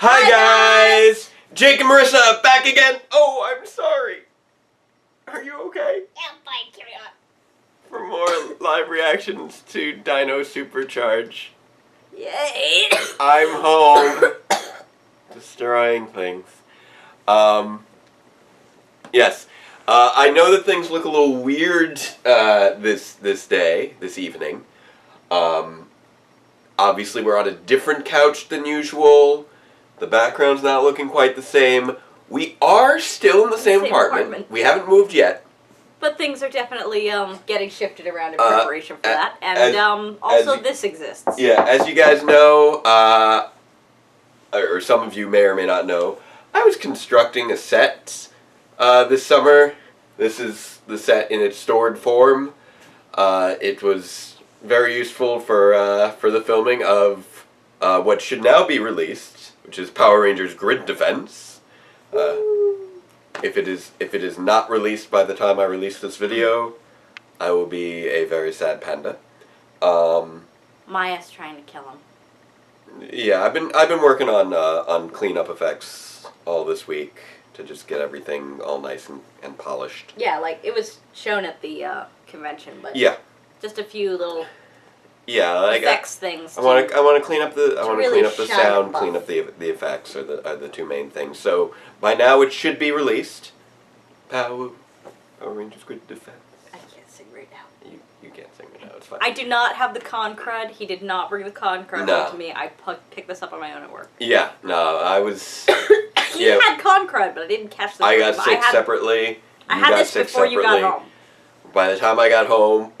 Hi guys! Jake and Marissa back again. Oh, I'm sorry. Are you okay? Yeah, fine, carry on. For more live reactions to Dino Supercharge. Yay! I'm home. Destroying things. Yes. I know that things look a little weird this evening. Obviously we're on a different couch than usual. The background's not looking quite the same. We are still in the same apartment. We haven't moved yet. But things are definitely getting shifted around in preparation for that. And also this exists. Yeah, as you guys know, or some of you may or may not know, I was constructing a set this summer. This is the set in its stored form. It was very useful for the filming of what should now be released, which is Power Rangers Grid Defense. If it is not released by the time I release this video, I will be a very sad panda. Maya's trying to kill him. Yeah, I've been working on cleanup effects all this week to just get everything all nice and polished. Yeah, like it was shown at the convention, but yeah, just a few little effects things. I want to clean up the really clean up the sound, clean up the effects are the two main things. So by now it should be released. Power Rangers Grid Defense. I can't sing right now. You can't sing right now. It's fine. I do not have the con crud. He did not bring the con crud home to me. I picked this up on my own at work. Yeah, no, I was. He had con crud, but I didn't catch the. I got sick separately. I had this before you got home. By the time I got home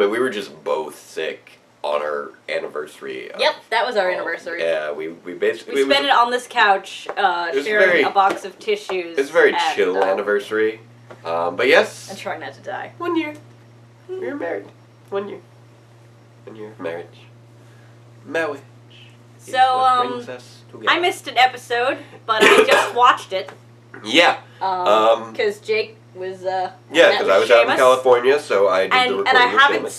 and we were just both sick on our anniversary. Yep, that was our anniversary. Yeah, we basically... We spent it on this couch, sharing a box of tissues. It was a very chill anniversary. But yes... And trying not to die. 1 year. We were married. 1 year. 1 year of marriage. Marriage. So, I missed an episode, but I just watched it. Yeah. Because Jake was yeah, because I was out in California, so I did the recording and I haven't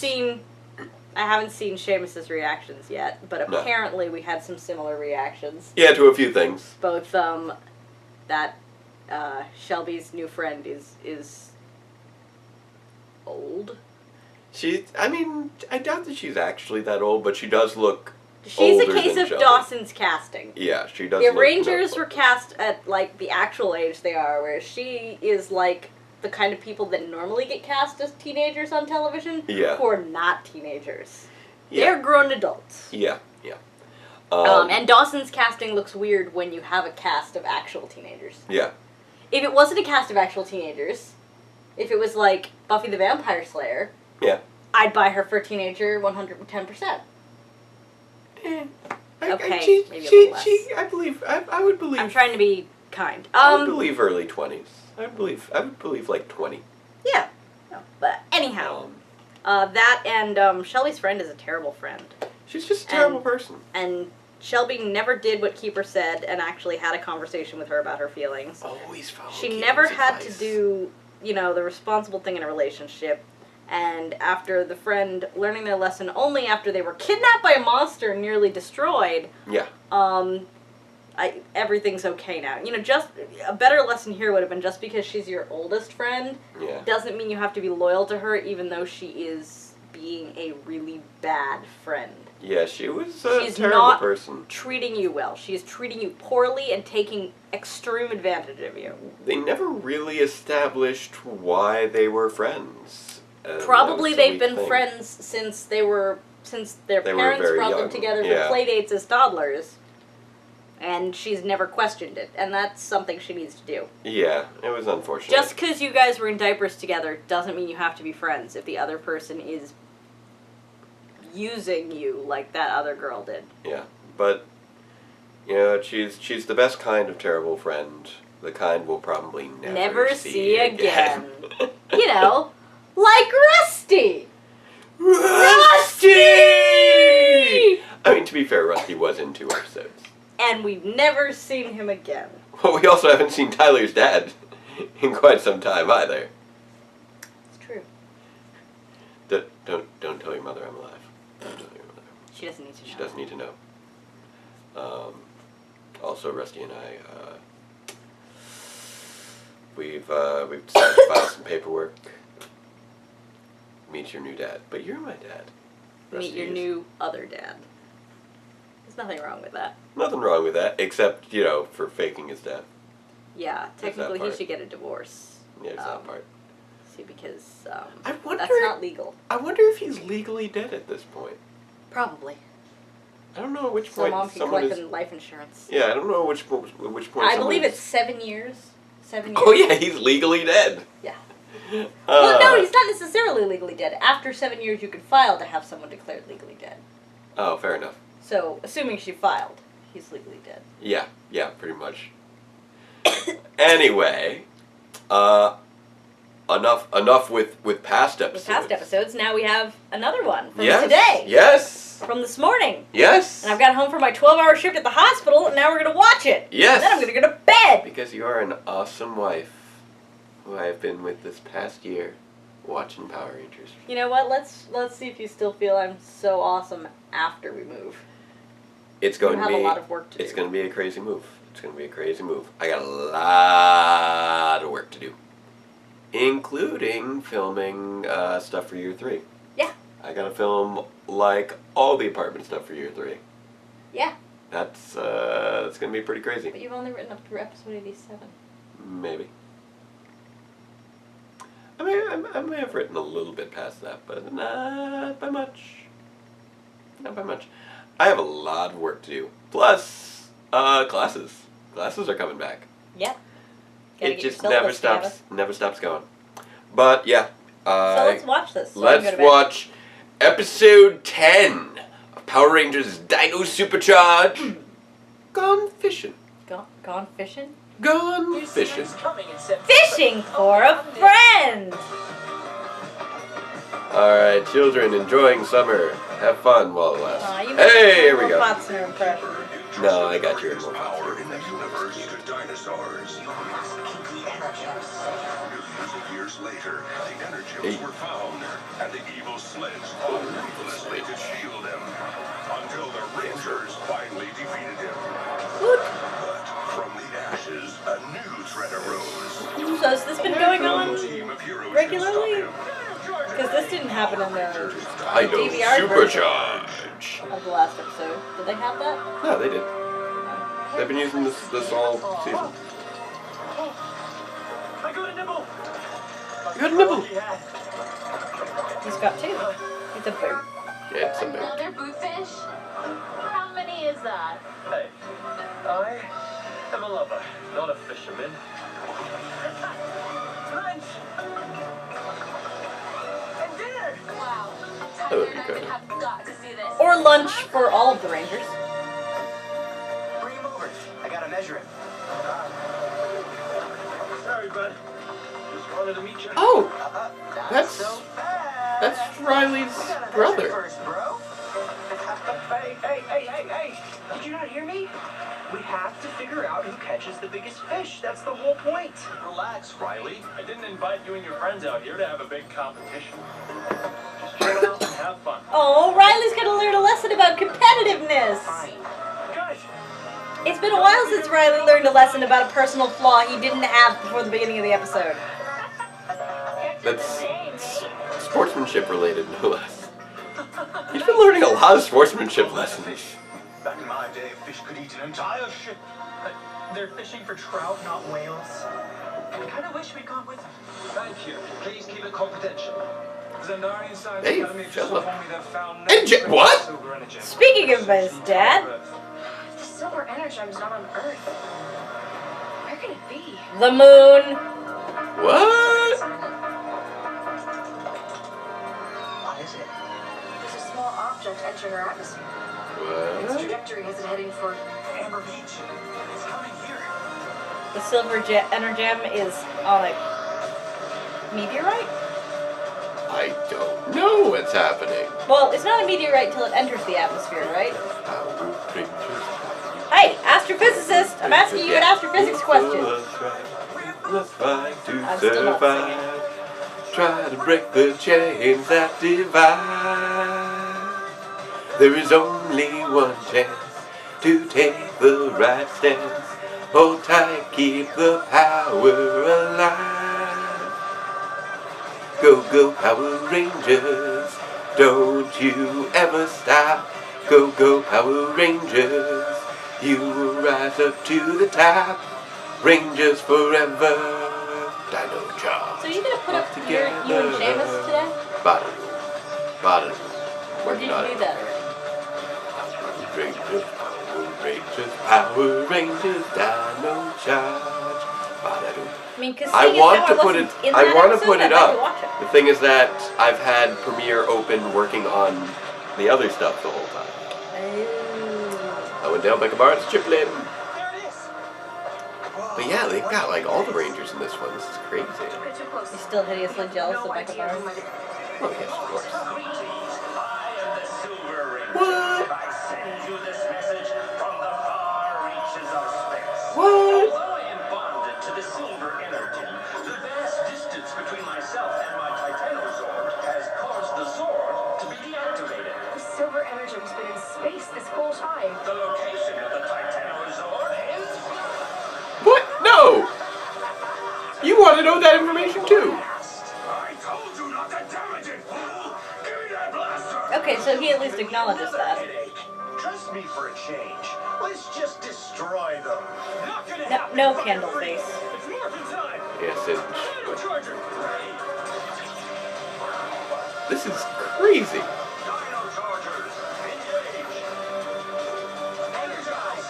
seen Seamus's reactions yet, but apparently we had some similar reactions. Yeah, to a few things. Both that Shelby's new friend is old. I doubt that she's actually that old, but she does look. She's a case of Dawson's casting. Yeah, she does. The Rangers were cast at like the actual age they are, whereas she is like the kind of people that normally get cast as teenagers on television, who are not teenagers. Yeah. They're grown adults. Yeah, yeah. And Dawson's casting looks weird when you have a cast of actual teenagers. Yeah. If it wasn't a cast of actual teenagers, if it was like Buffy the Vampire Slayer, I'd buy her for a teenager 110%. Okay, maybe a little less. I would believe. I'm trying to be kind. I would believe early 20s. I would believe like 20. Yeah. No. But anyhow, that and Shelby's friend is a terrible friend. She's just a terrible person. And Shelby never did what Keeper said and actually had a conversation with her about her feelings. Always follow She never had to do, the responsible thing in a relationship. And after the friend learning their lesson only after they were kidnapped by a monster and nearly destroyed, everything's okay now. Just a better lesson here would have been just because she's your oldest friend doesn't mean you have to be loyal to her even though she is being a really bad friend. Yeah, she was a terrible person. She's not treating you well. She is treating you poorly and taking extreme advantage of you. They never really established why they were friends. Probably they've been friends since their parents brought them together for play dates as toddlers. And she's never questioned it, and that's something she needs to do. Yeah, it was unfortunate. Just because you guys were in diapers together doesn't mean you have to be friends if the other person is using you like that other girl did. Yeah, but, she's the best kind of terrible friend. The kind we'll probably never see again. Like Rusty! Rusty! I mean, to be fair, Rusty was in 2 episodes. And we've never seen him again. Well, we also haven't seen Tyler's dad in quite some time either. It's true. Don't tell your mother I'm alive. Don't tell your mother. She doesn't need to know. She doesn't need to know. also Rusty and I, we've decided to file some paperwork. Meet your new dad, but you're my dad. Meet your new other dad. There's nothing wrong with that. Nothing wrong with that, except, you know, for faking his death. Yeah, technically he should get a divorce. Yeah, it's that part. See, because I wonder, that's not legal. I wonder if he's legally dead at this point. Probably. I don't know at which point mom can collect life insurance. Yeah, I don't know at which point. I believe it's 7 years. 7 years. Oh yeah, he's legally dead. Yeah. Well, no, he's not necessarily legally dead. After 7 years, you can file to have someone declared legally dead. Oh, fair enough. So, assuming she filed, he's legally dead. Yeah, pretty much. Anyway, enough with past episodes. With past episodes, now we have another one from today. Yes. From this morning. Yes. And I've got home from my 12-hour shift at the hospital, and now we're going to watch it. Yes. And then I'm going to go to bed. Because you are an awesome wife who I have been with this past year watching Power Rangers. You know what? Let's see if you still feel I'm so awesome after we move. It's going to be a lot of work to do. It's going to be a crazy move. It's going to be a crazy move. I got a lot of work to do, including filming stuff for year 3. Yeah. I got to film like all the apartment stuff for year 3. Yeah. That's going to be pretty crazy. But you've only written up through episode 87. Maybe. I may have written a little bit past that, but not by much. Not by much. I have a lot of work to do. Plus, classes. Classes are coming back. Yeah. It just never stops going. But yeah. So let's watch this. So let's watch episode 10 of Power Rangers Dino Supercharge. Gone fishing. Gone fishing? Gone fishing. Fishing for a friend! Alright, children enjoying summer. Have fun while it lasts. Hey, here we go. Impression. No, I got your more power in the universe to dinosaurs. Millions of years later, the energems were found, and the evil sleds fought ruthlessly to shield them, until the Rangers finally defeated him. But from the ashes, a new threat arose. So has this been going on regularly? Because this didn't happen in the DVR version of the last episode. Did they have that? No, they did. They've been using this all season. I got a nibble. You got a nibble. He's got 2. It's a boot. Yeah, it's a boot. Another bootfish? How many is that? Hey, I am a lover, not a fisherman. Lunch! And dinner! Wow. That would be good. I've got to see this. Or lunch for all of the Rangers. Bring him over. I gotta measure him. Sorry, bud. Just wanted to meet you. Oh! That's So bad. that's Riley's brother. First, bro. Hey. Did you not hear me? We have to figure out who catches the biggest fish. That's the whole point. Relax, Riley. I didn't invite you and your friends out here to have a big competition. Just chill out and have fun. Oh, Riley's gonna learn a lesson about competitiveness. Fine. Good. It's been a while since Riley learned a lesson about a personal flaw he didn't have before the beginning of the episode. That's sportsmanship related, no less. He's been learning a lot of sportsmanship lessons. Back in my day, a fish could eat an entire ship. They're fishing for trout, not whales. I kind of wish we'd gone with them. Thank you. Please keep it confidential. Zendarian Science Academy just told me they've found what? silver energy. Speaking of his dad, The silver energem's not on Earth. Where could it be? the moon. What? What is it? There's a small object entering our atmosphere. Its What? trajectory has it heading for Amber Beach. It's coming here. The silver energem is on a meteorite? I don't know what's happening. Well, it's not a meteorite till it enters the atmosphere, right? Power Rangers. Hey, astrophysicist! I'm asking you an astrophysics question. Let's fight to I'm still not survive. Try to break the chains that divide. There is only one chance to take the right stance. Hold tight, keep the power alive. Go, go, Power Rangers, don't you ever stop. Go, go, Power Rangers, you will rise up to the top. Rangers forever. Dino charge. So you gonna put up you and Seamus today? Bottom. Or did you do that already? Power Rangers, Dino charge. Bottom. I mean, because I want to put it. I want to put it up. It. The thing is that I've had Premiere open working on the other stuff the whole time. Oh. I went down by Barnes Chiplin. But yeah, they've got like all the Rangers in this one. This is crazy. You're still hideously jealous of Michael Barnes? Oh yes, of course. What? I send you this message from the far reaches of space. What? Although I am bonded to the silver energy, the vast distance between myself and my Titanosaur has caused the Zord to be deactivated. The silver energy has been in space this whole time. The location of the Titanosaur is... What? No! You want to know that information too? I told you not to damage it, fool! Give me that blaster! Okay, so he at least acknowledges that. Trust me for a change. Let's just destroy them. No candle face. It's morphin' time. Yes, it. Dino Charger. This is crazy. Dino Chargers. Engage. Energize.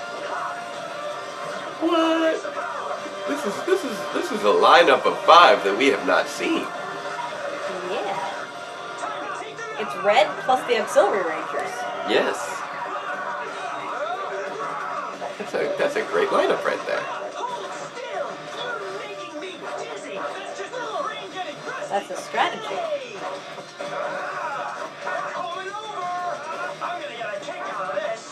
What? This is a lineup of 5 that we have not seen. Yeah. It's red plus the auxiliary rangers. Yes. That's a great lineup right there. Hold still. You're making me dizzy. That's just the brain getting restless. That's a strategy. Coming over. I'm gonna get a kick out of this.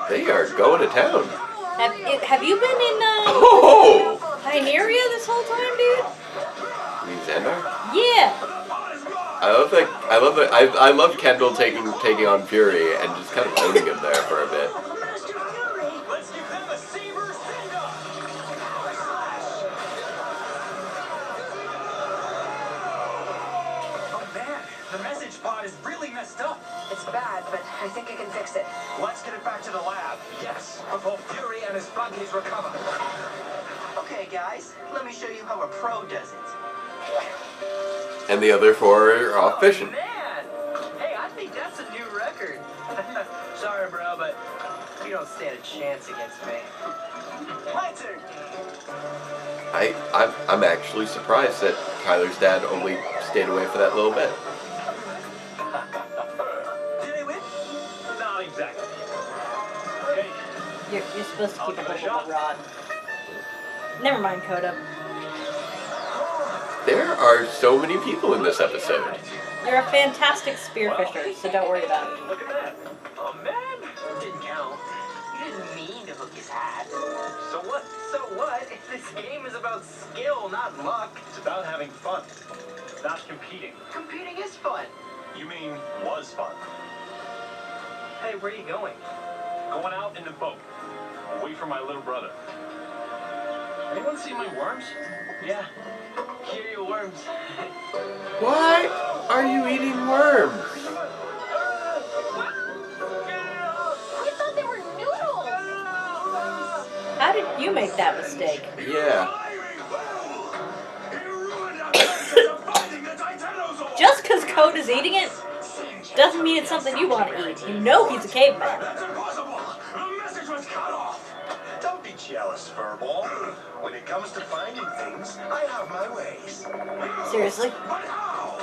They are going to town. Have you been in Oh! Pioneeria this whole time, dude? You mean Xandar? Yeah. I love Kendall taking on Fury and just kind of owning him there for a bit. Master Fury. Let's give them a saber send-up. Oh man, the message pod is really messed up. It's bad, but I think I can fix it. Let's get it back to the lab. Yes, before Fury and his buggies recover. Okay, guys, let me show you how a pro does it. And the other 4 are off fishing. Oh, man! Hey, I think that's a new record. Sorry, bro, but you don't stand a chance against me. My turn. I'm actually surprised that Kyler's dad only stayed away for that little bit. Did I win? Not exactly. Hey, You're supposed to keep a hold of the rod. Never mind, Coda. There are so many people in this episode. You're a fantastic spearfisher, so don't worry about it. look at that. Oh, man! Didn't count. You didn't mean to hook his hat. So what? So what? This game is about skill, not luck. It's about having fun, not competing. Competing is fun. You mean was fun? Hey, where are you going? Going out in the boat, away from my little brother. Anyone see my worms? Yeah. Here are your worms. Why are you eating worms? I thought they were noodles. How did you make that mistake? Yeah. Just because Coda's eating it doesn't mean it's something you want to eat. You know he's a caveman. That's impossible! The message was cut off! Don't be jealous, Furball. When it comes to finding things, I have my ways. Seriously? But how?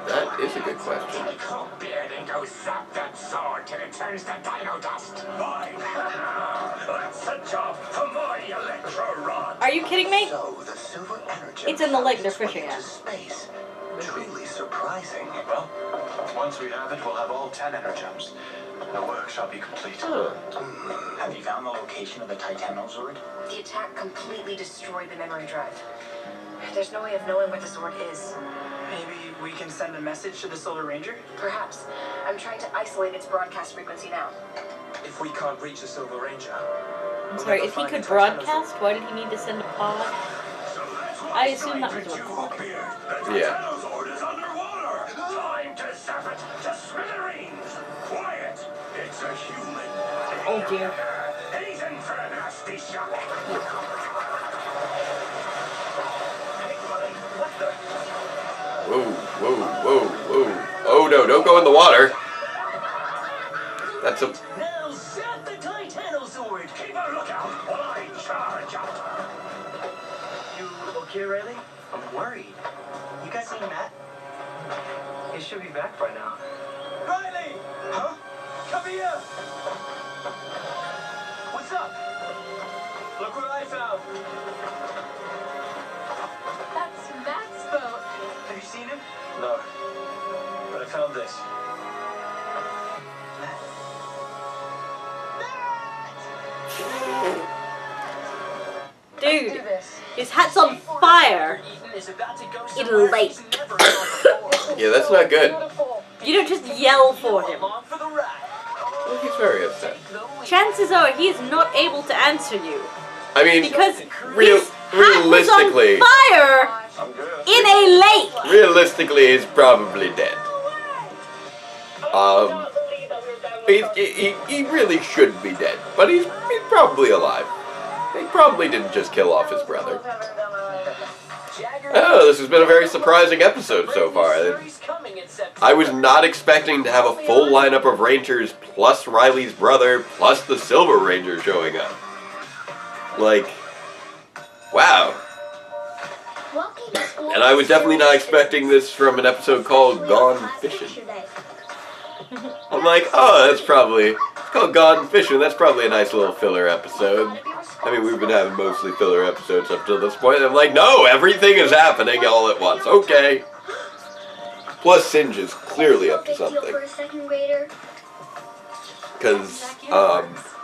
That is a good question. Come beard and go zap that sword till it turns to dino dust. Fine. That's a job for my electro rod. Are you kidding me? So the silver energy It's in the lake they're fishing at. space. Truly surprising. Well, once we have it, we'll have all 10 energems. The work shall be complete. Huh. Have you found the location of the Titanosaur? The attack completely destroyed the memory drive. There's no way of knowing where the Zord is. Maybe we can send a message to the Solar Ranger? Perhaps. I'm trying to isolate its broadcast frequency now. If if we can't reach the Silver Ranger? I'm sorry, if he could broadcast, why did he need to send a pod? I assume that was a recording. Yeah. Dinosaur is underwater. Time to zap it to smithereens. Quiet. It's a human. Oh dear. He's in for a nasty shock. Whoa, whoa, whoa, whoa. Oh no, don't go in the water. That's a... Now zap the Titanosaur! Keep a lookout while I charge out. You okay, Riley? I'm worried. You guys seen Matt? He should be back by now. Riley! Huh? Come here! What's up? Look what I found. That's Matt's boat. Have you seen him? No. But I found this. Dude, his hat's on fire in a lake. Yeah, that's not good. You don't just yell for him. Well, he's very upset. Chances are he is not able to answer you. I mean, Because realistically, his hat was on fire in a lake. realistically, he's probably dead. He really should be dead, but he's probably alive. He probably didn't just kill off his brother. Oh, this has been a very surprising episode so far. I was not expecting to have a full lineup of Rangers plus Riley's brother plus the Silver Ranger showing up. Like, wow. And I was definitely not expecting this from an episode called Gone Fishin'. I'm like, oh, it's called Gone Fishin'. That's probably a nice little filler episode. I mean, we've been having mostly filler episodes up to this point. I'm like, no, everything is happening all at once. Okay. Plus, Singe is clearly up to something. Because,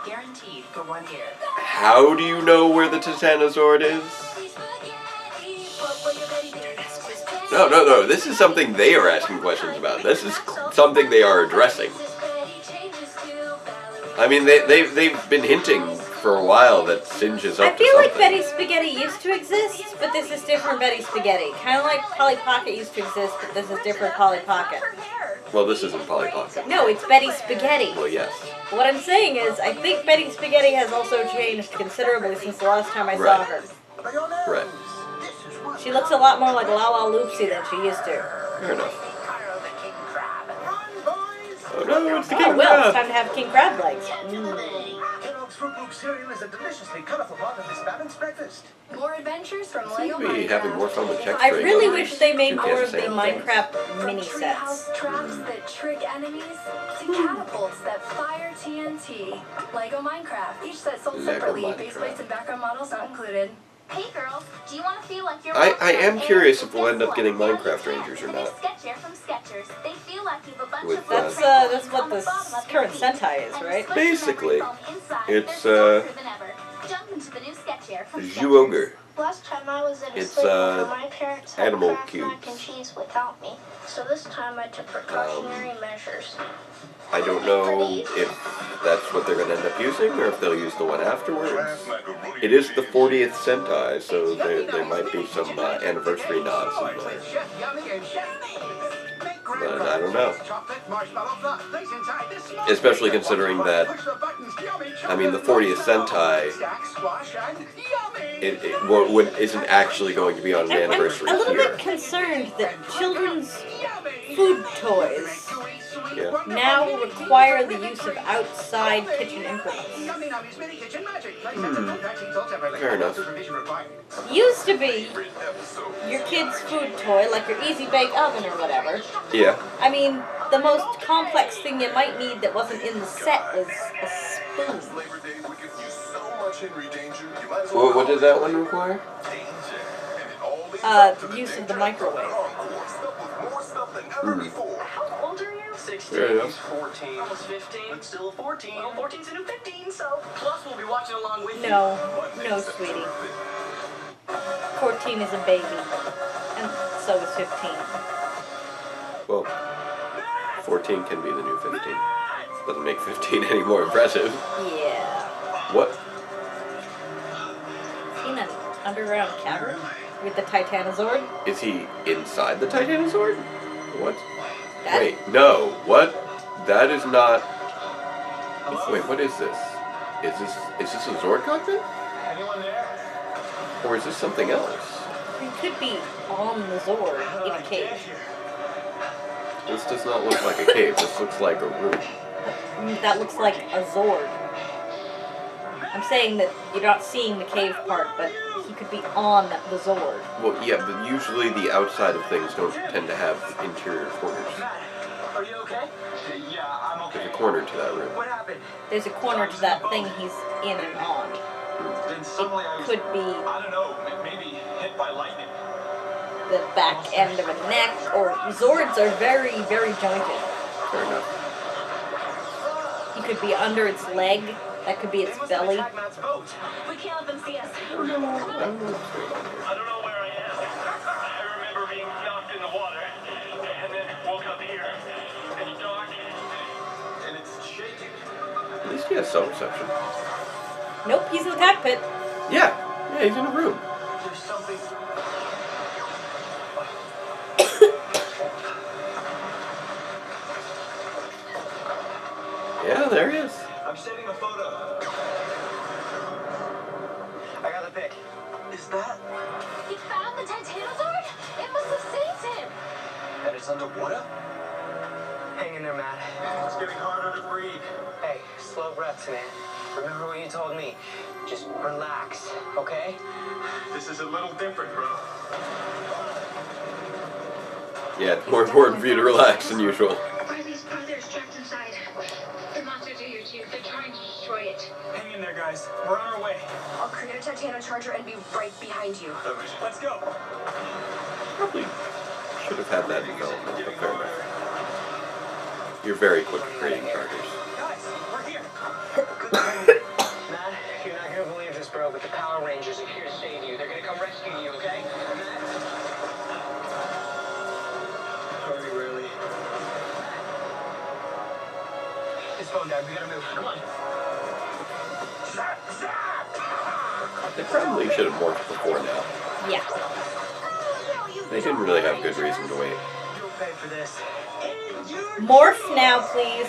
Guaranteed for 1 year. how do you know where the Titanosaur is? No. This is something they are asking questions about. This is something they are addressing. I mean, they've been hinting for a while that Singe is up I feel to like something. Betty Spaghetti used to exist, but this is different Betty Spaghetti. Kind of like Polly Pocket used to exist, but this is different Polly Pocket. Well, this isn't Polly Pocket. No, it's Betty Spaghetti. Well, yes. What I'm saying is, I think Betty Spaghetti has also changed considerably since the last time I saw Right. her. Right. She looks a lot more like Lala Loopsy than she used to. Fair enough. Oh no, it's the King Oh, well, it's Crab. time to have King Crab legs. Kellogg's Fruit Loop cereal is a deliciously colorful part of this balanced breakfast. More adventures from Seem Lego to be having more fun with text I trading really on wish they made more of the Same thing. Minecraft mini sets. Treehouse traps that trick enemies to catapults that fire TNT. Lego Minecraft. Each set sold Lego separately. Minecraft. Base plates and background models not included. Hey girls, do you want to feel like you're I am curious if we'll end up getting Minecraft Rangers or not. Sketcher from Skechers. They feel like you've a bunch With, of That's what the current Sentai is, right? Basically, it's, Jump into the new Sketcher from Zhuogre. Last time I was at a It's, sleepover, my parents had animal Kraft mac and cubes. cheese without me. So this time I took precautionary measures. I don't know if that's what they're going to end up using or if they'll use the one afterwards. It is the 40th Sentai, so there might be some anniversary nods in there. But I don't know. Especially considering that, I mean, the 40th Sentai isn't actually going to be on an I'm anniversary a little here. bit concerned that children's food toys Yeah. now require the use of outside kitchen implements. Fair enough. Used to be your kid's food toy, like your Easy Bake Oven or whatever. Yeah. I mean, the most complex thing you might need that wasn't in the set was a spoon. What does that one require? Use of the microwave. How old are you? 16. Fair enough. 14. Almost 15. But still 14. Well, 14's a new 15, so. Plus, we'll be watching along with you. No, sweetie. 14 is a baby, and so is 15. Well, 14 can be the new 15. Doesn't make 15 any more impressive. Yeah. What? In an underground cavern with the Titanosaur? Is he inside the Titanosaur? What? That- Wait, no. What? That is not... Wait, what is this? Is this a Zord cockpit? Anyone there? Or is this something else? He could be on the Zord in a cave. This does not look like a cave. This looks like a room. That looks like a Zord. I'm saying that you're not seeing the cave part, but he could be on the Zord. Well, yeah, but usually the outside of things don't tend to have interior corners. Are you okay? Yeah, I'm okay. There's a corner to that room. What happened? There's a corner to that thing he's in and on. Then suddenly I was, Could be I don't know, maybe hit by lightning. the back end of a neck, or Zords are very, very jointed. Fair enough. He could be under its leg. That could be its belly. Matt's boat. We can't let them see us. I don't know what's going on here. I don't know where I am. I remember being knocked in the water, and then woke up here. It's dark, And it's shaking. At least he has cell reception. Nope, he's in the cockpit. Yeah, he's in a room. There's something. Yeah, there he is. I'm saving a photo. I got the pic. Is that? He found the Titanosaur? It must have saved him. And it's underwater? Hang in there, Matt. It's getting harder to breathe. Hey, slow breaths, man. Remember what you told me. Just relax, okay? This is a little different, bro. Yeah, it's more important for you to relax than usual. Riley's brother's trapped inside. The monsters are here too. They're trying to destroy it. Hang in there, guys. We're on our way. I'll create a Titano charger and be right behind you. Let's go. Probably should have had that development, but fair enough. You're very quick at creating characters. Guys, we're here. Matt, you're not gonna believe this, bro, but the Power Rangers are here to save you. They're gonna come rescue you, okay? Matt? Hurry, really. His phone died. We gotta move. Come on. They probably should have morphed before now. Yeah. They didn't really have good reason to wait. You'll pay for this. Morph now, please.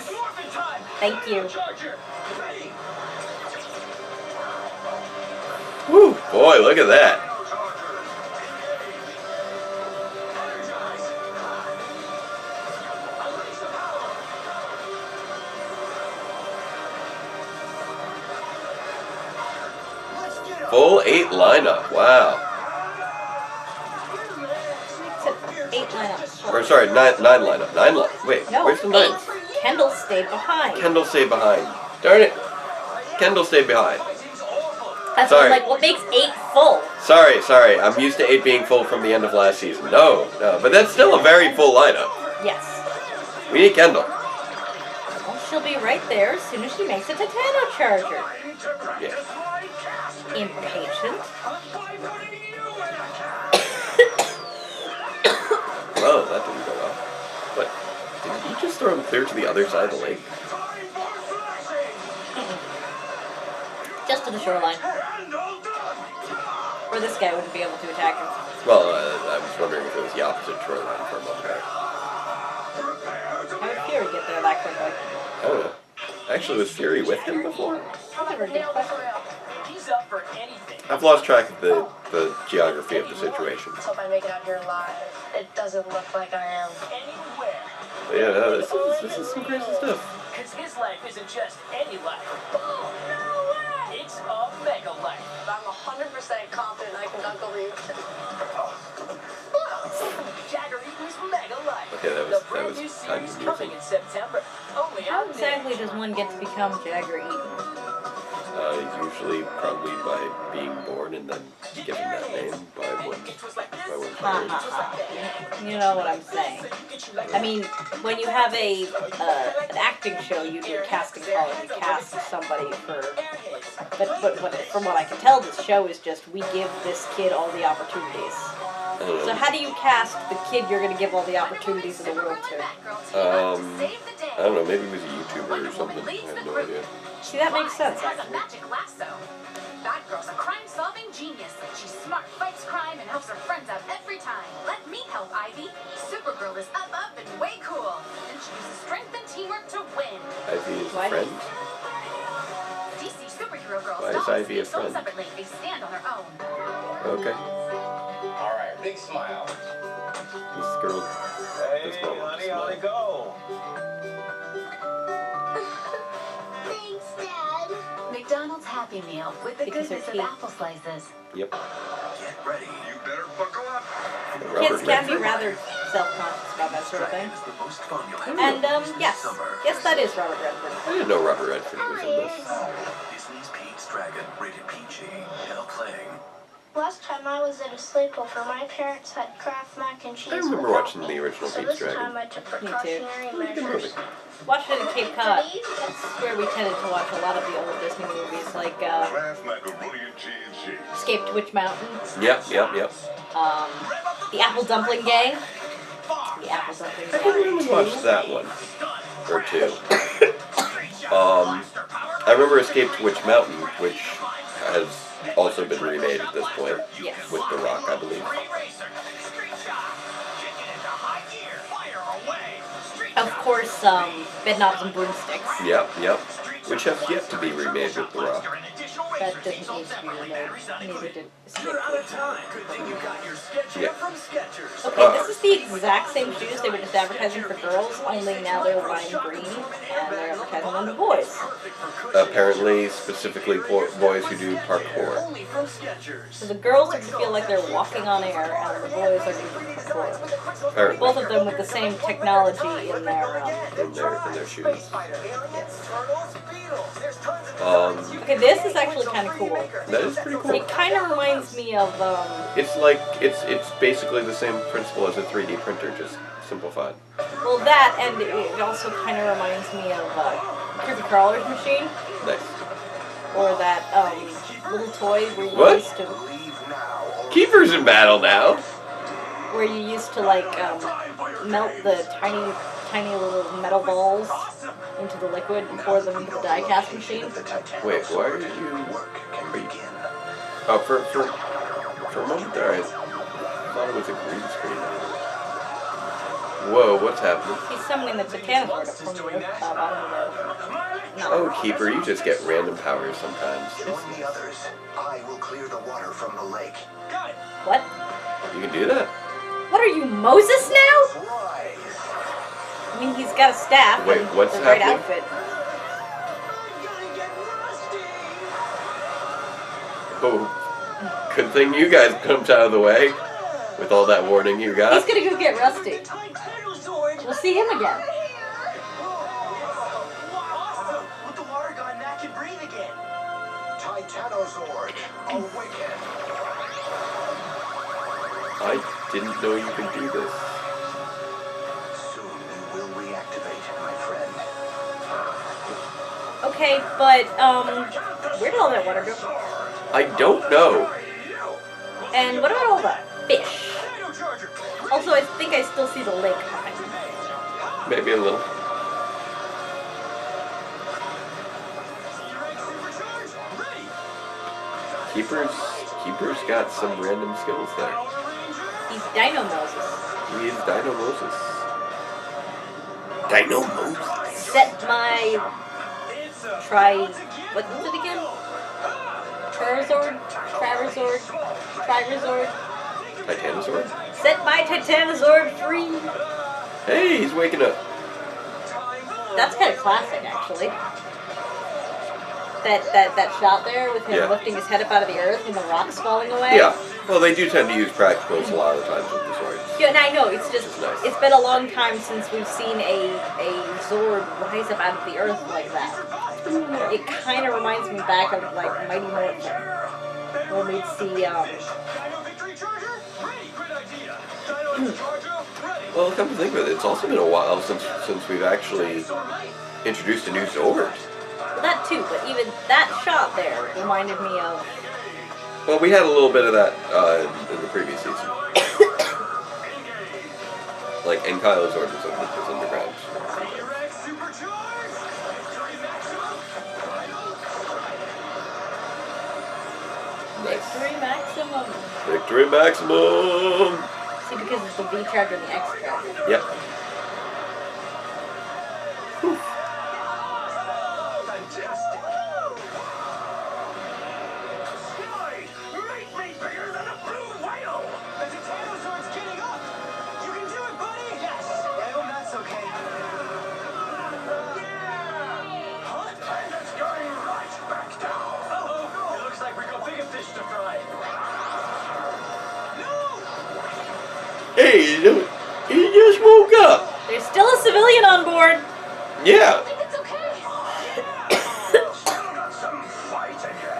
Thank you. Woo! Boy, look at that. Full 8 lineup. Wow. It's an 8 lineup. Or sorry, 9 lineup. 9 Wait, No, where's the 8. 9th? Kendall stayed behind. Kendall stayed behind. Darn it. Kendall stayed behind. That's Sorry. like what makes 8 full. Sorry. I'm used to 8 being full from the end of last season. No. But that's still a very full lineup. Yes. We need Kendall. Well, she'll be right there as soon as she makes a Titano charger. Yeah. Impatient. Well, that didn't go well. But did he just throw him clear to the other side of the lake? Just to the shoreline. Or this guy wouldn't be able to attack him. Well, I was wondering if it was the opposite shoreline for a moment there. How would Fury get there that quickly? I don't know. Actually, was Fury with him before? That's a very good question. He's up for anything. I've lost track of the geography of the situation. Let's hope I make it out here alive. It doesn't look like I am. Anywhere. But yeah, no, this is some crazy stuff. Because his life isn't just any life. Oh, no way! It's a mega life. I'm 100% confident I can uncle you. Jagger Eaton's mega life. Okay, that The was brand new kind series of coming amusing. in September. Only How on exactly Nick. does one get to become Jagger Eaton? Usually probably by being born and then given that name by one's Ha parents. ha ha. You know what I'm saying. I mean, when you have an acting show, you do a casting call and you cast somebody for. But from what I can tell, this show is just we give this kid all the opportunities. So how do you cast the kid you're going to give all the opportunities in the world to? Save the day. I don't know, maybe he was a YouTuber or something. I have no idea. See, that makes sense, Has a actually. magic lasso. Batgirl's a crime-solving genius. She's smart, fights crime, and helps her friends out every time. Let me help, Ivy. Supergirl is up and way cool. And she uses strength and teamwork to win. Ivy is a friend? DC superhero girls Why is Ivy a friend? separately. They stand on their own. Okay. All right, big smile. This girl does not want to honey, smile. go. Thanks, Dad. McDonald's Happy Meal with the Because they're goodness of cute. apple slices. Yep. Get ready. You better buckle up. Kids can be rather self-conscious about that sort of thing. Is the most fun you'll have And, this yes. summer. Yes, that is Robert Redford. I didn't know Robert Redford was in this. Disney's Pete's Dragon, rated PG. Now playing. Last time I was at a sleepover, my parents had Kraft mac and cheese. I remember without watching me. the original So Pete's this Dragon. time I took Me too. precautionary Good movie. measures. Watched it in Cape Cod. That's where we tended to watch a lot of the old Disney movies, like Kraft macaroni and cheese. Escape to Witch Mountain, Yep. The Apple Dumpling Gang. The Apple Dumpling I Gang. didn't really watch that one. Or two. I remember Escape to Witch Mountain, which has also been remade at this point. Yes. With The Rock, I believe. Of course, Bedknobs and Broomsticks. Yep. Which has yet to be remade with The Rock. That doesn't need to be remade. Neither did Escape to You're out Witch of time. Good thing you got your sketch Yeah. from Skechers. Okay, this is the exact same shoes they were just advertising for girls, only now they're lime green, and they're advertising them to boys. Apparently, specifically boys who do parkour. Only from Skechers. So the girls are to feel like they're walking on air, and the boys are doing parkour. Apparently. Both of them with the same technology in their, In their shoes. Okay, this is actually kind of cool. That is pretty cool. It kind of reminds me of, It's like, it's basically the same principle as a 3D printer, just simplified. well, that, and it also kind of reminds me of Creepy Crawler's Machine, Nice. or that little toy where you What? used to, Keeper's in battle now. where you used to like melt the tiny little metal balls into the liquid and pour them into the die cast machine. Wait, why are you... Oh, for a moment there, I thought it was a green screen. Whoa, what's happening? He's summoning the Titanosaur from the bottom of the... No. Oh, Keeper, you just get random powers sometimes. Join the others. I will clear the water from the lake. Got it. What? You can do that? What are you, Moses now? Rise. I mean, he's got a staff. Wait, and what's the right happening? outfit. Oh, good thing you guys jumped out of the way with all that warning you He's got. gonna go get Rusty. We'll see him again. Awesome. With the water gone, Matt can breathe again. Titanosaur, awaken. I didn't know you could do this. Soon you will reactivate, my friend. Okay, but, where did all that water go? I don't know. And what about all the fish? Also, I think I still see the lake behind me. Maybe a little. Keeper's got some random skills there. He's Dino Moses. He is Dino Moses. Dino Moses. Set my... What was it again? Trirazord? Titanosaur? Set my Titanosaur free! Hey, he's waking up. That's kind of classic, actually. That shot there with him Yeah. lifting his head up out of the earth and the rocks falling away. Yeah. Well, they do tend to use practicals a lot of the times with the swords. Yeah, and I know, it's just, Which is nice. it's been a long time since we've seen a Zord rise up out of the earth like that. It kind of reminds me back of, like, Mighty Morphin. When we'd see, Well, come to think of it, it's also been a while since we've actually introduced a new Zord. that too, but even that shot there reminded me of... Well, we had a little bit of that in the previous season. Like, and Kylo Zord was underground. Victory maximum. Victory maximum. See, because it's the V charge and the X charge. Yep. Fantastic. Sky, make me bigger than a blue whale. The Titanosaur's getting up. You can do it, buddy. Yes. I hope that's okay. Huh? And it's going right back down. Oh, it looks like we got bigger fish to fry. Hey, he just woke up. There's still a civilian on board. Yeah. I think it's okay. Still got some fight in you,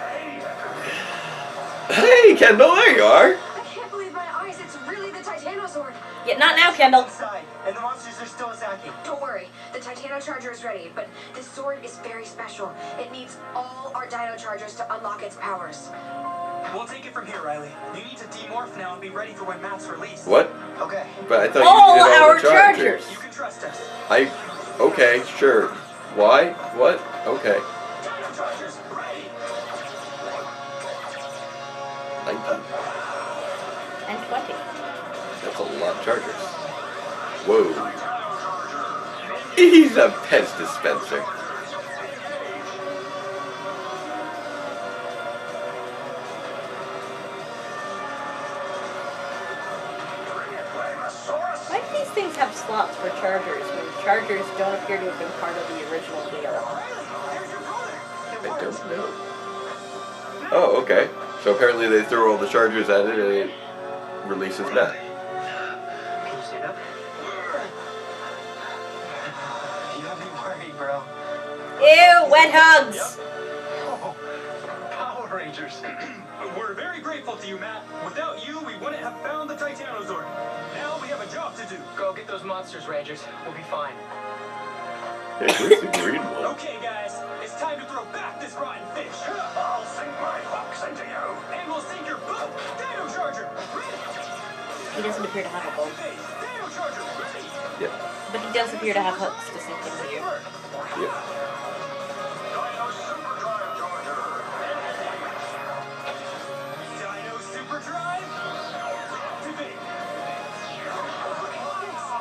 eh? Hey, Kendall, there you are. I can't believe my eyes. It's really the Titanosaur. Yeah, not now, Kendall. Inside, and the monsters are still attacking. Don't worry, the Titano Charger is ready, but this sword is very special. It needs all our Dino Chargers to unlock its powers. We'll take it from here, Riley. You need to demorph now and be ready for when Matt's released. What? Okay. But I thought All you needed all our the chargers. You can trust us. Okay, sure. Why? What? Okay. Dino Chargers, ready. 19. And 20. That's a lot of chargers. Whoa. He's a Pez dispenser. Why do these things have slots for chargers when chargers don't appear to have been part of the original deal? I don't know. Oh, okay. So apparently they threw all the chargers at it and it releases Matt. Can you stand up? You have me worried, bro. Ew, wet hugs! Oh, Power Rangers. We're very grateful to you, Matt. Without you, we wouldn't have found the Titanosaur. Now we have a job to do. Go get those monsters, Rangers. We'll be fine. Hey, where's the green one? Okay, guys, it's time to throw back this rotten fish. I'll sink my hooks into you. And we'll sink your boat. Dino Charger, ready. He doesn't appear to have a boat. Hey, Dino Charger, ready. Yep. But he does appear to have hooks to sink into you. Yep. Dino Super Drive Charger. Dino Super Drive. Activate.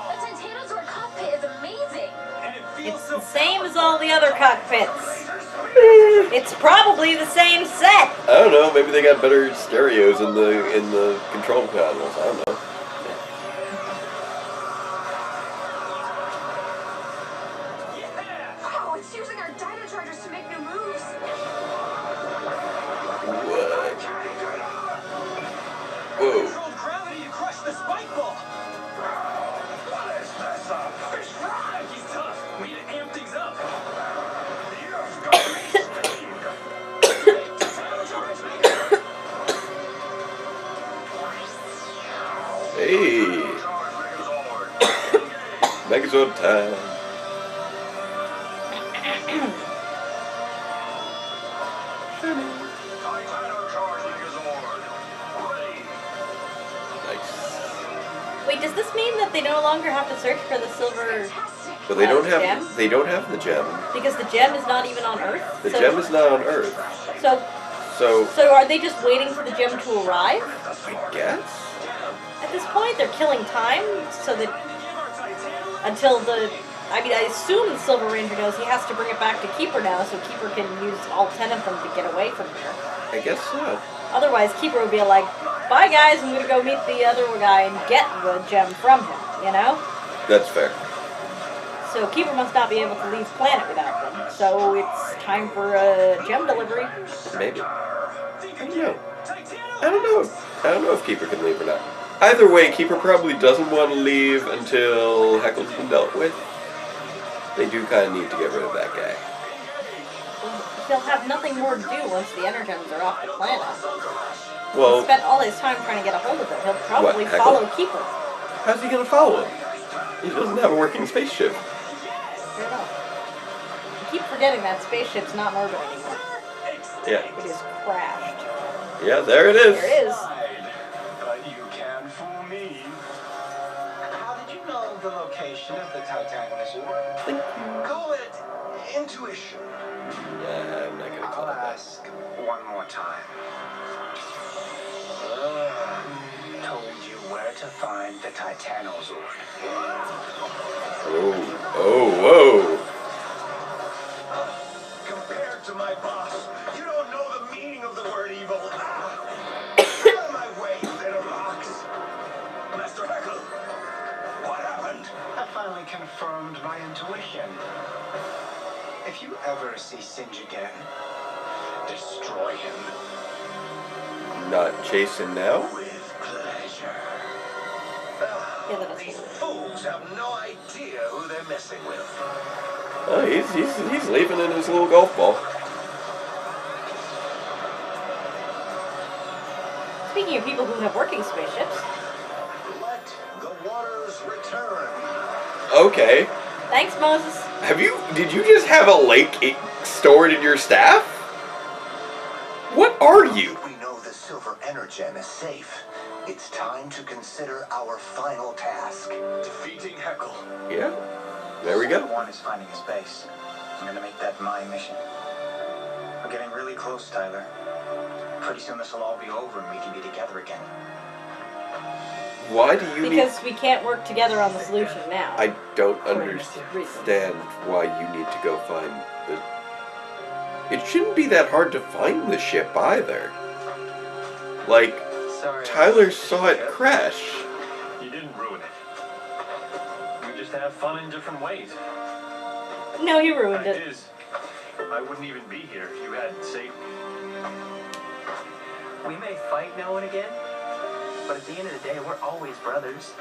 The Titanosaur cockpit is amazing. And it feels It's so the same as all the other cockpits. It's probably the same set. I don't know. Maybe they got better stereos in the control panels. I don't know. Wow, it's using our Dino Chargers to make new moves. What? Whoa. controlled gravity to crush the spike ball. What is this, a fish fry? He's tough. We need to amp things up. You've got me steamed. Hey. Megazord time. Nice. Wait, does this mean that they no longer have to search for the silver But they don't gem? have. They don't have the gem. Because the gem is not even on Earth? The gem is not on Earth. So So are they just waiting for the gem to arrive? I guess. At this point, they're killing time so that until the... I mean, I assume the Silver Ranger knows he has to bring it back to Keeper now, so Keeper can use all 10 of them to get away from here. I guess so. Otherwise, Keeper would be like, bye guys, I'm gonna go meet the other guy and get the gem from him, you know? That's fair. So Keeper must not be able to leave planet without them. So it's time for a gem delivery. Maybe. I don't know. I don't know if Keeper can leave or not. Either way, Keeper probably doesn't want to leave until Heckle's been dealt with. They do kind of need to get rid of that guy. He'll have nothing more to do once the Energems are off the planet. Well, He spent all his time trying to get a hold of them. He'll probably What, Heckle? follow Keeper. how's he going to follow him? He doesn't have a working spaceship. Fair enough. I keep forgetting that spaceship's not in orbit anymore. Yeah. It is crashed. Yeah, there it is. There it is. But you can't fool me. How did you know the location of the Titanosaur? Call it intuition. Yeah, I'm not going to call I'll it that. ask one more time. Told you where to find the Titanosaur. Whoa. Compared to my boss, you don't know the meaning of the word evil. Get out of my way, you little rocks. Master Heckle, what happened? I finally confirmed my intuition. If you ever see Singe again, destroy him. Not chasing now? With pleasure. These fools have no idea who they're messing with. Oh, he's leaving in his little golf ball. Speaking of people who have working spaceships. Let the waters return. Okay. Thanks, Moses. Did you just have a lake stored in your staff? What are you? We know the silver energem is safe. It's time to consider our final task. Defeating Heckle. Yeah. There we go. One is finding his base. I'm gonna make that my mission. We're getting really close, Tyler. Pretty soon this will all be over and we can be together again. Why do you Because we can't work together on the solution now. I don't understand why you need to go find the... It shouldn't be that hard to find the ship either. Like, Tyler saw it crash. You didn't ruin it. We just have fun in different ways. No, you ruined it. Fact is, I wouldn't even be here if you hadn't saved me. We may fight now and again, but at the end of the day, we're always brothers.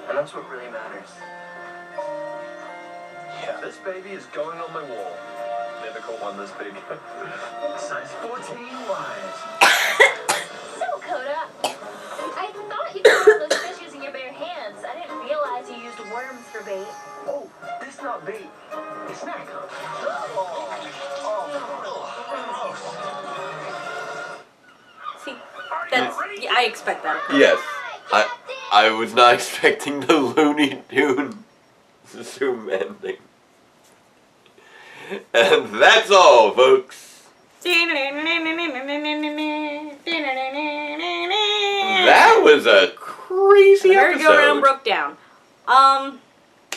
And that's what really matters. Yeah, this baby is going on my wall. Never caught one this big. Size 14 wide. So, Coda, I thought you caught all those fishes in your bare hands. I didn't realize you used worms for bait. Oh, this not bait. It's snack. See, that's... Yeah, I expect that. Yes. I was not expecting the Looney Tune zoom ending. And that's all, folks. That was a crazy episode. Merry-go-round broke down. A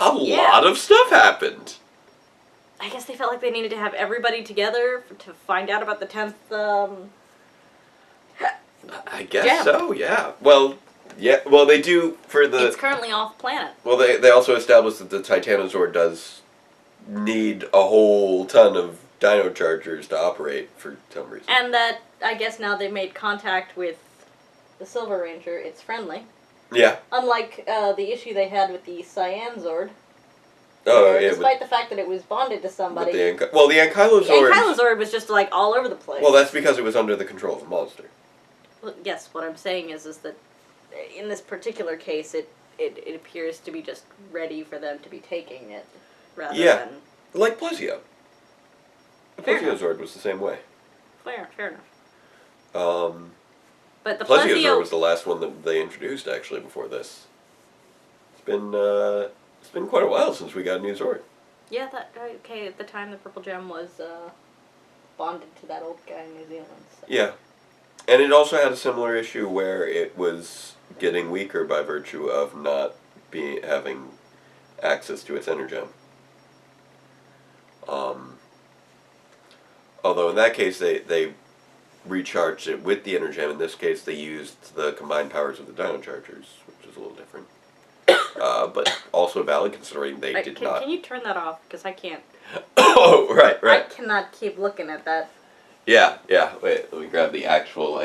lot of stuff happened. I guess they felt like they needed to have everybody together to find out about the 10th, I guess gem. so, yeah. Well, they do for the... It's currently off planet. Well, they also established that the Titanosaur does need a whole ton of Dino Chargers to operate for some reason. And that, I guess now they've made contact with the Silver Ranger, it's friendly. Yeah. Unlike the issue they had with the Cyanzord. Oh, yeah. Despite the fact that it was bonded to somebody. The Ankylozord... The Ankylozord was just like all over the place. Well, that's because it was under the control of a monster. Well, yes, what I'm saying is that in this particular case, it appears to be just ready for them to be taking it, rather than... Like Plesio. The Plesiozord was the same way. Fair enough. But the Plesiozord was the last one that they introduced, actually, before this. It's been quite a while since we got a new Zord. Yeah, at the time the Purple Gem was bonded to that old guy in New Zealand. So. Yeah. And it also had a similar issue where it was getting weaker by virtue of not having access to its energem. Although in that case they recharged it with the energem. In this case they used the combined powers of the Dino Chargers, which is a little different. But also valid considering they did not... Can you turn that off? Because I can't... Oh, right. I cannot keep looking at that. Yeah. Wait, let me grab the actual,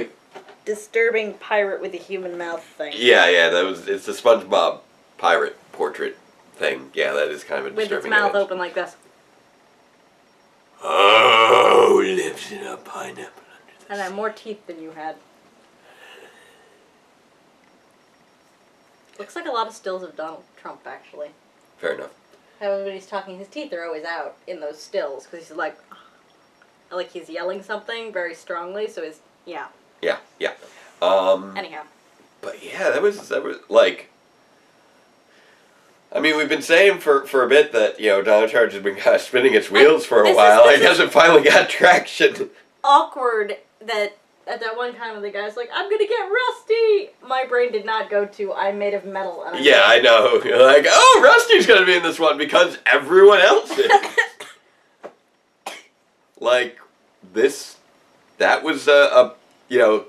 disturbing pirate with a human mouth thing. Yeah, it's the SpongeBob pirate portrait thing. Yeah, that is kind of a disturbing with its mouth image. open like this. Oh, lives in a pineapple under the And I had more teeth than you had. Looks like a lot of stills of Donald Trump, actually. Fair enough. Everybody's talking, his teeth are always out in those stills, because he's like he's yelling something very strongly, so his, yeah. Yeah. Anyhow. But yeah, that was like... I mean, we've been saying for a bit that, Dino Charge has been kind of spinning its wheels for a while. It hasn't finally got traction. Awkward that At that one time when the guy's like, I'm gonna get rusty! My brain did not go to, I'm made of metal. And yeah, I know. You're like, oh, Rusty's gonna be in this one because everyone else is. Like, that was you know,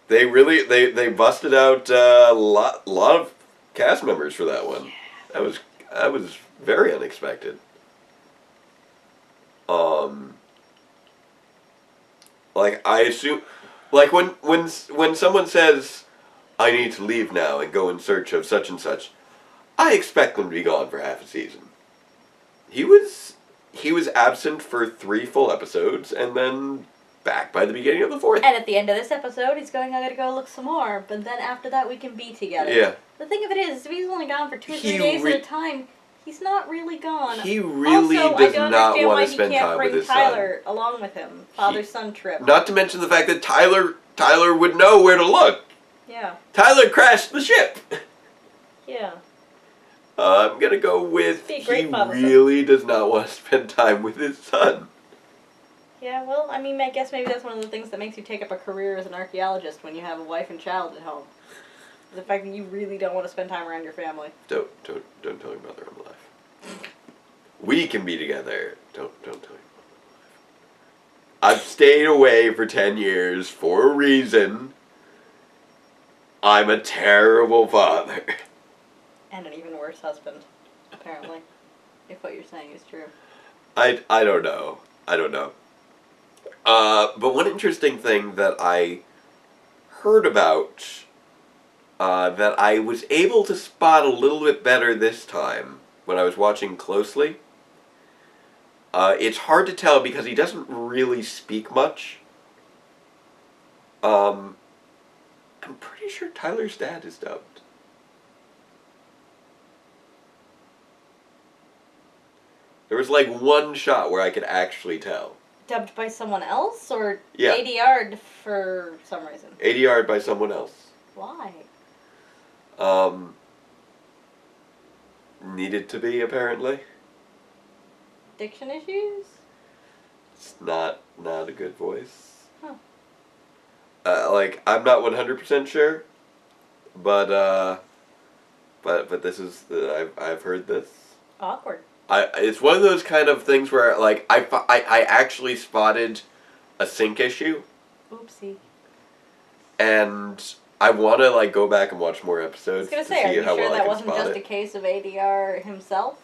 they busted out a lot of cast members for that one. That was very unexpected. Like, I assume, like, when someone says, I need to leave now and go in search of such and such, I expect them to be gone for half a season. He was absent for 3 full episodes, and then back by the beginning of the 4th. And at the end of this episode, he's going, I gotta go look some more, but then after that we can be together. Yeah. The thing of it is, if he's only gone for 2 or 3 days at a time, he's not really gone. He really also, does not want to spend time with his son. I don't understand why he can't bring Tyler along with him. Father-son trip. Not to mention the fact that Tyler would know where to look. Yeah. Tyler crashed the ship. Yeah. I'm gonna go with he really does not want to spend time with his son. Yeah, well, I mean, I guess maybe that's one of the things that makes you take up a career as an archaeologist when you have a wife and child at home. The fact that you really don't want to spend time around your family. Don't tell your mother I'm alive. We can be together. Don't tell your mother I'm alive. I've stayed away for 10 years for a reason. I'm a terrible father. And an even worse husband, apparently. If what you're saying is true. I don't know. But one interesting thing that I heard about, that I was able to spot a little bit better this time when I was watching closely. It's hard to tell because he doesn't really speak much. I'm pretty sure Tyler's dad is dubbed. There was like one shot where I could actually tell. Dubbed by someone else, or yeah. ADR'd for some reason? ADR'd by someone else. Why? Needed to be, apparently. Diction issues? It's not a good voice. Huh. Like, I'm not 100% sure, but this is, I've heard this. Awkward. It's one of those kind of things where, like, I actually spotted a sync issue. Oopsie. And I want to, like, go back and watch more episodes I was going to say, are you sure that wasn't just a case of ADR himself?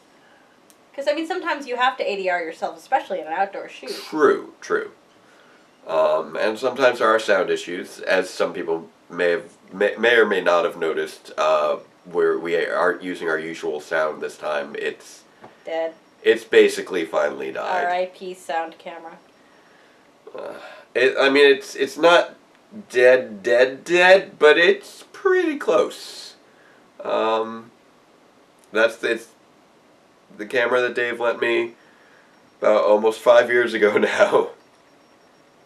Because, I mean, sometimes you have to ADR yourself, especially in an outdoor shoot. True. And sometimes there are sound issues, as some people may or may not have noticed, where we aren't using our usual sound this time. It's dead. It's basically finally died. R.I.P. sound camera. It's not dead, but it's pretty close. It's the camera that Dave lent me about almost 5 years ago now.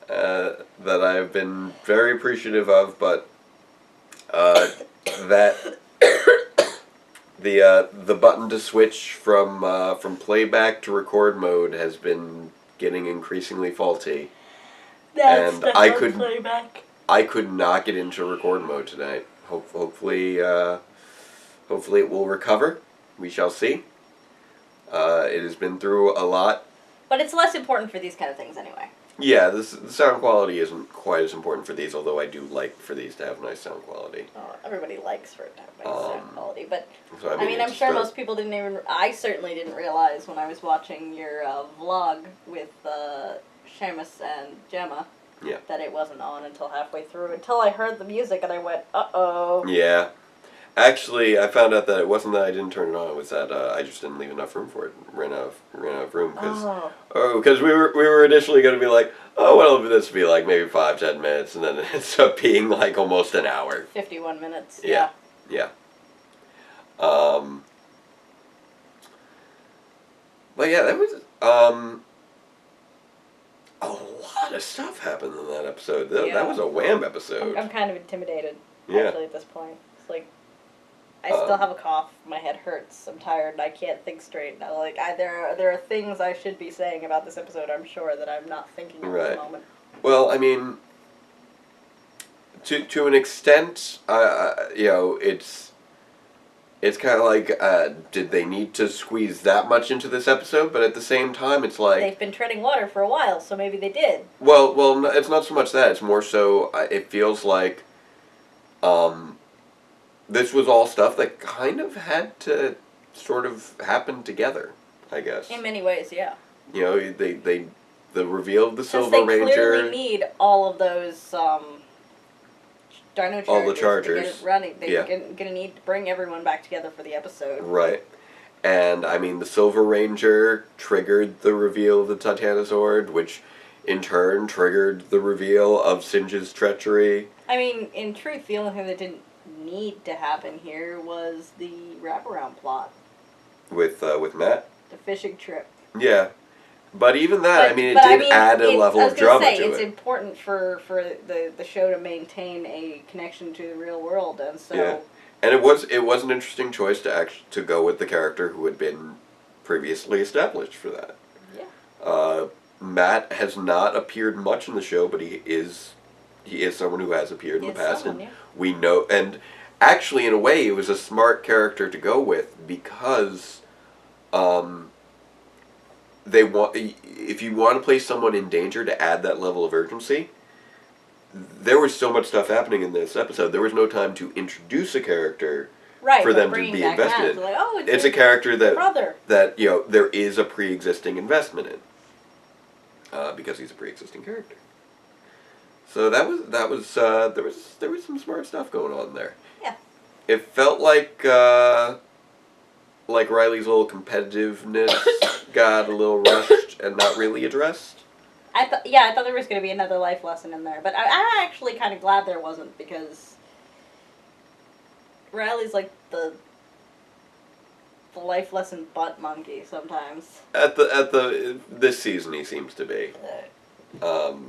That I've been very appreciative of, but that the button to switch from playback to record mode has been getting increasingly faulty. That's playback. I could not get into record mode tonight. Hopefully it will recover. We shall see. It has been through a lot. But it's less important for these kind of things anyway. Yeah, the sound quality isn't quite as important for these, although I do like for these to have nice sound quality. Oh, everybody likes for it to have nice sound quality, but so I'm sure most people didn't even. I certainly didn't realize when I was watching your vlog with Seamus and Gemma that it wasn't on until halfway through. Until I heard the music and I went, uh-oh. Yeah. Actually, I found out that it wasn't that I didn't turn it on. It was that I just didn't leave enough room for it. Ran out of room because we were initially going to be like, oh, well, this will be like maybe 5-10 minutes, and then it ends up being like almost an hour. 51 minutes. Yeah. But yeah, that was a lot of stuff happened in that episode. That was a wham episode. I'm kind of intimidated actually at this point. It's like. I still have a cough. My head hurts. I'm tired. And I can't think straight. Now, like there are things I should be saying about this episode. I'm sure that I'm not thinking at this moment. Well, I mean, To an extent, it's kind of like, did they need to squeeze that much into this episode? But at the same time, it's like... They've been treading water for a while, so maybe they did. Well, it's not so much that. It's more so, it feels like this was all stuff that kind of had to sort of happen together, I guess. In many ways, yeah. The reveal of the Silver Ranger... Since they clearly need all of those... Dino chargers all the chargers. To get it running. They're going to need to bring everyone back together for the episode. Right. And, I mean, the Silver Ranger triggered the reveal of the Titanosaur, which in turn triggered the reveal of Singe's treachery. I mean, in truth, the only thing that didn't need to happen here was the wraparound plot. With Matt? The fishing trip. Yeah. But even that, it did add a level of drama to it. It's important for the show to maintain a connection to the real world, and so... Yeah. And it was an interesting choice to go with the character who had been previously established for that. Yeah. Matt has not appeared much in the show, but he is someone who has appeared in the past, and we know. And actually, in a way, it was a smart character to go with because, if you want to place someone in danger, to add that level of urgency. There was so much stuff happening in this episode. There was no time to introduce a character for them to be invested in. Like, it's a character that there is a pre-existing investment in, because he's a pre-existing character. So there was some smart stuff going on there. Yeah. It felt like Riley's little competitiveness got a little rushed and not really addressed. I thought there was going to be another life lesson in there, but I'm actually kind of glad there wasn't, because Riley's like the life lesson butt monkey sometimes. This season he seems to be.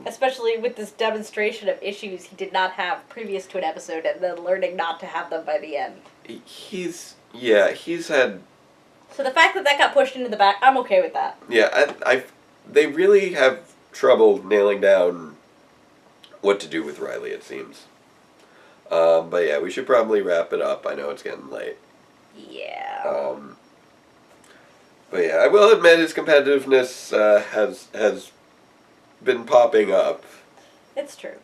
Especially with this demonstration of issues he did not have previous to an episode, and then learning not to have them by the end. He's had... So the fact that got pushed into the back, I'm okay with that. Yeah, they really have trouble nailing down what to do with Riley, it seems. But yeah, we should probably wrap it up. I know it's getting late. Yeah. But yeah, I will admit his competitiveness has been popping up. It's true.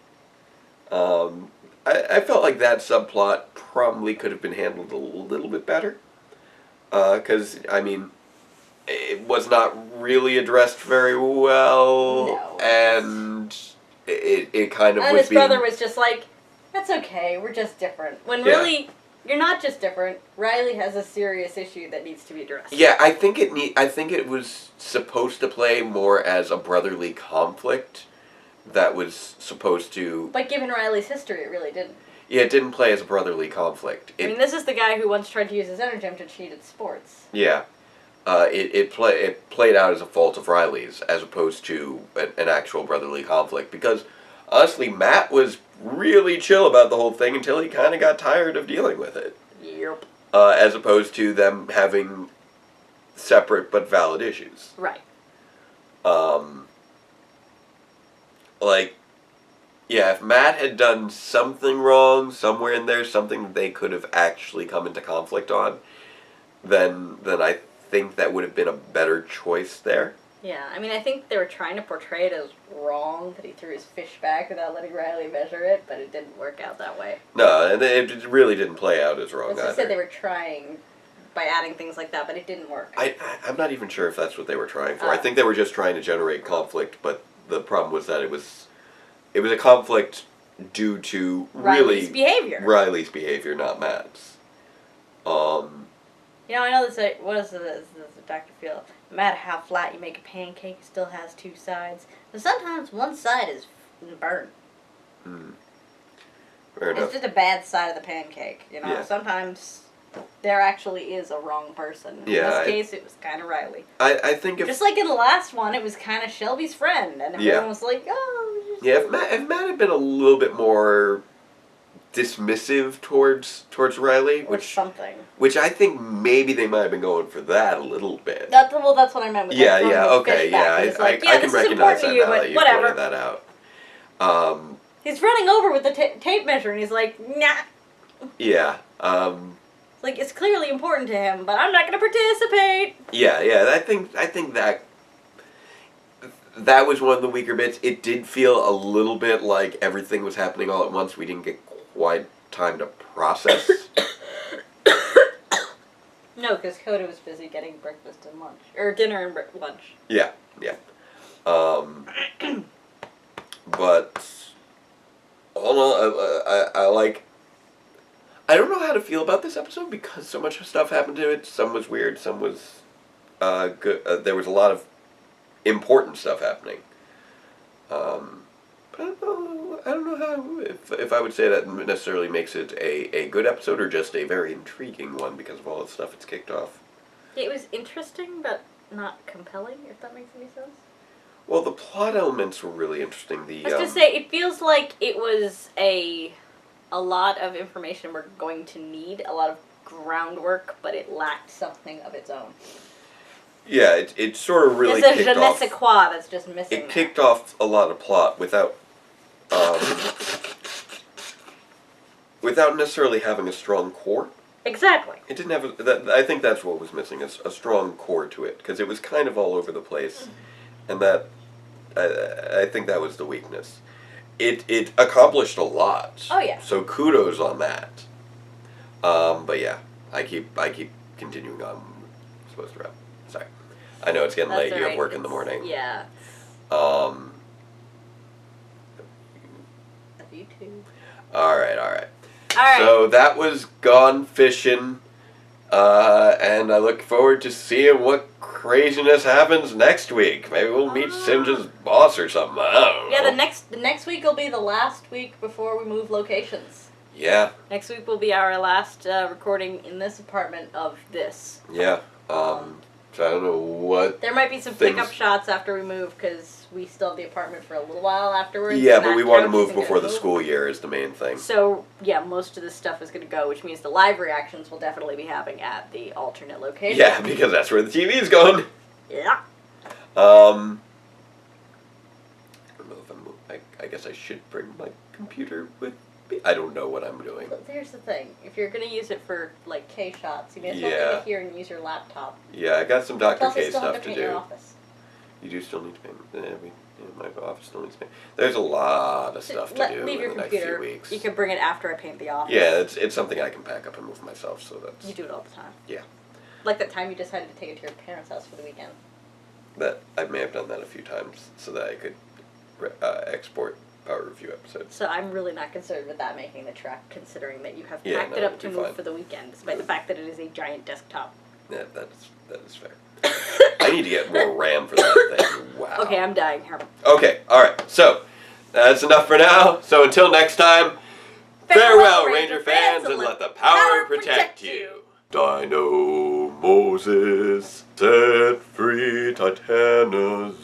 I felt like that subplot probably could have been handled a little bit better. Because, I mean, it was not really addressed very well. No. And it kind of and was his brother was just like, that's okay, we're just different. When really, you're not just different. Riley has a serious issue that needs to be addressed. Yeah, I think it was supposed to play more as a brotherly conflict that was supposed to... But given Riley's history, it really didn't. Yeah, it didn't play as a brotherly conflict. I mean, this is the guy who once tried to use his energem to cheat at sports. Yeah. It played out as a fault of Riley's, as opposed to an actual brotherly conflict. Because, honestly, Matt was really chill about the whole thing until he kind of got tired of dealing with it. Yep. As opposed to them having separate but valid issues. Right. Yeah, if Matt had done something wrong somewhere in there, something that they could have actually come into conflict on, then I think that would have been a better choice there. Yeah, I mean, I think they were trying to portray it as wrong that he threw his fish back without letting Riley measure it, but it didn't work out that way. No, and it really didn't play out as wrong either. I said they were trying by adding things like that, but it didn't work. I'm not even sure if that's what they were trying for. I think they were just trying to generate conflict, but the problem was that it was a conflict due to Riley's behavior. Riley's behavior, not Matt's. You know, I know this. What is this Dr. Phil? No matter how flat you make a pancake, it still has two sides. But sometimes one side is burnt. Fair enough. It's just a bad side of the pancake. You know, sometimes there actually is a wrong person. In this case, it was kind of Riley. I think if... Just like in the last one, it was kind of Shelby's friend. And everyone was like, oh... Yeah, if Matt had been a little bit more dismissive towards Riley... Which I think maybe they might have been going for that a little bit. That's what I meant with okay, yeah. I can recognize that now that you pointed that out. He's running over with the tape measure, and he's like, nah. Yeah. Like, it's clearly important to him, but I'm not going to participate. Yeah. I think that was one of the weaker bits. It did feel a little bit like everything was happening all at once. We didn't get quite time to process. No, because Coda was busy getting breakfast and lunch. Or dinner and lunch. Yeah. But all in all, I like... I don't know how to feel about this episode because so much stuff happened to it. Some was weird, some was good. There was a lot of important stuff happening. But I don't know how, if I would say that necessarily makes it a good episode or just a very intriguing one because of all the stuff it's kicked off. It was interesting, but not compelling, if that makes any sense. Well, the plot elements were really interesting. I was going to say, it feels like it was a lot of information we're going to need, a lot of groundwork, but it lacked something of its own. Yeah, it sort of really kicked off... There's a je ne sais quoi that's just missing. It kicked off a lot of plot without necessarily having a strong core. Exactly. It didn't have I think that's what was missing, a strong core to it, because it was kind of all over the place, and that I think that was the weakness. It accomplished a lot. Oh yeah. So kudos on that. But yeah, I keep continuing on. I'm supposed to wrap. Sorry, I know it's getting late. You have work in the morning. Yeah. You too. All right. So that was Gone Fishin', and I look forward to seeing what craziness happens next week. Maybe we'll meet Sinja's boss or something. I don't know. Yeah, the next week will be the last week before we move locations. Yeah. Next week will be our last recording in this apartment of this. Yeah. So I don't know what. There might be some pickup shots after we move because we still have the apartment for a little while afterwards. Yeah, but we want to move before the school year is the main thing. So yeah, most of this stuff is going to go, which means the live reactions will definitely be happening at the alternate location. Yeah, because that's where the TV is going. Yeah. I don't know if I guess I should bring my computer with me. I don't know what I'm doing. But here's the thing: if you're going to use it for like K shots, you may as well leave it here and use your laptop. Yeah, I got some Dr. K stuff to do. Your office. You do still need to paint. My office still needs to paint. There's a lot of stuff to do leave your in the next computer. few weeks. You can bring it after I paint the office. Yeah, it's something I can pack up and move myself. So that's. You do it all the time. Yeah. Like that time you decided to take it to your parents' house for the weekend. That I may have done that a few times so that I could export Power Review episodes. So I'm really not concerned with that making the trek, considering that you have packed it up to move for the weekend, despite the fact that it is a giant desktop. Yeah, that is fair. I need to get more RAM for that thing. Wow. Okay, I'm dying. Okay, alright. So, that's enough for now. So until next time, farewell, Ranger fans, and let the power protect you. Dino Moses set free Titanazor.